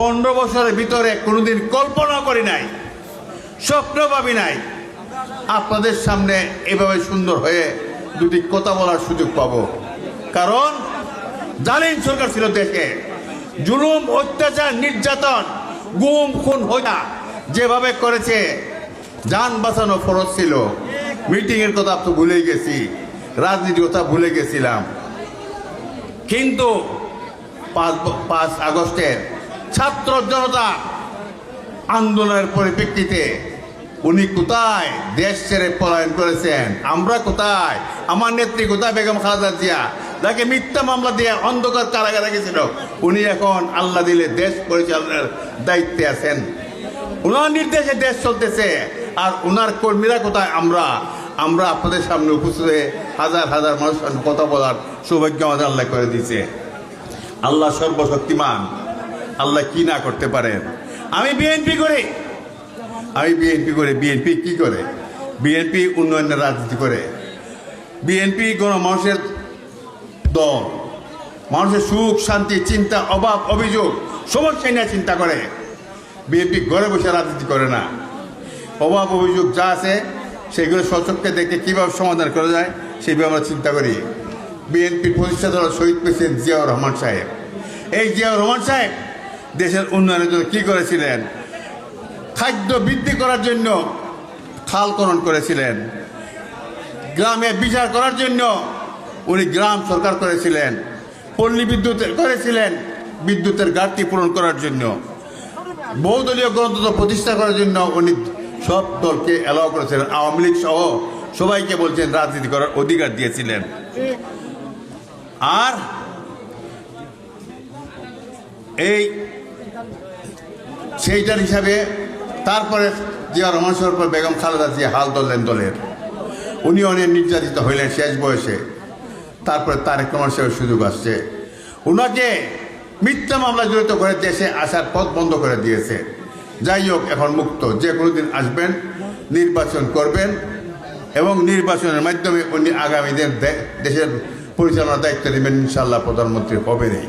15 বছরের ভিতরে কোনোদিন কল্পনা করি নাই, স্বপ্ন ভাবি নাই আপনাদের সামনে এভাবে সুন্দর হয়ে দুটি কথা বলার সুযোগ পাবো। কারণ জালিম সরকার ছিল দেশে, জুলুম, অত্যাচার, নির্যাতন, গুম, খুন, হত্যা যেভাবে করেছে, যান বাঁচানো ফরজ ছিল। মিটিংয়ের কথা তো ভুলে গেছি, রাজনীতির কথা ভুলে গেছিলাম। কিন্তু 5 আগস্টের ছাত্র জনতা আন্দোলনের পরিপ্রেক্ষিতে উনি কোথায় দেশ ছেড়ে পলায়ন করেছেন, আমরা কোথায়, আমার নেত্রী কোথায়, বেগম খালেদা জিয়া, যাকে মিথ্যা মামলা দিয়ে অন্ধকার কারাগারে রেখেছিল, উনি এখন আল্লাহ দিলে দেশ পরিচালনার দায়িত্বে আছেন। ওনার নির্দেশে দেশ চলতেছে। আর ওনার কর্মীরা কোথায়, আমরা আপনাদের সামনে উপস্থিত হয়ে হাজার হাজার মানুষের সামনে কথা বলার সৌভাগ্য আমাদের আল্লাহ করে দিয়েছে। আল্লাহ সর্বশক্তিমান, আল্লাহ কি না করতে পারেন। আমি বিএনপি করি। বিএনপি কি করে? বিএনপি উন্নয়নের রাজনীতি করে। বিএনপি গণমানুষের দল, মানুষের সুখ শান্তি, চিন্তা, অভাব, অভিযোগ সমস্যা নিয়ে চিন্তা করে। বিএনপি ঘরে বসে রাজনীতি করে না। অভাব অভিযোগ যা আছে সেগুলো সচক্ষে দেখে কীভাবে সমাধান করা যায় সেইভাবে আমরা চিন্তা করি। বিএনপির প্রতিষ্ঠাতা হল শহীদ প্রেসিডেন্ট জিয়াউর রহমান সাহেব। এই জিয়াউর রহমান সাহেব দেশের উন্নয়নের জন্য কী করেছিলেন? খাদ্য বৃদ্ধি করার জন্য খাল খনন করেছিলেন। গ্রামে বিচার করার জন্য উনি গ্রাম সরকার করেছিলেন। পল্লী বিদ্যুৎ করেছিলেন বিদ্যুতের ঘাটতি পূরণ করার জন্য। বহুদলীয় গণতন্ত্র প্রতিষ্ঠা করার জন্য উনি সব দলকে অ্যালাউ করেছিলেন, আওয়ামী লীগ সহ সবাইকে বলছেন রাজনীতি করার অধিকার দিয়েছিলেন। আর এই সেইটার হিসাবে তারপরে জিয়া রহমান সাহেবের পর বেগম খালেদা জিয়া হাল ধরলেন দলের। উনি অনেক নির্যাতিত হইলেন শেষ বয়সে। তারপরে তারেক রহমান সাহেবের সুযোগ আসছে, ওনাকে মিথ্যা মামলা জড়িত করে দেশে আসার পথ বন্ধ করে দিয়েছে। যাই হোক, এখন মুক্ত, যে কোনো দিন আসবেন, নির্বাচন করবেন এবং নির্বাচনের মাধ্যমে উনি আগামী দিন দেশের পরিচালনার দায়িত্ব নেবেন। ইনশাআল্লাহ প্রধানমন্ত্রী হবেনই।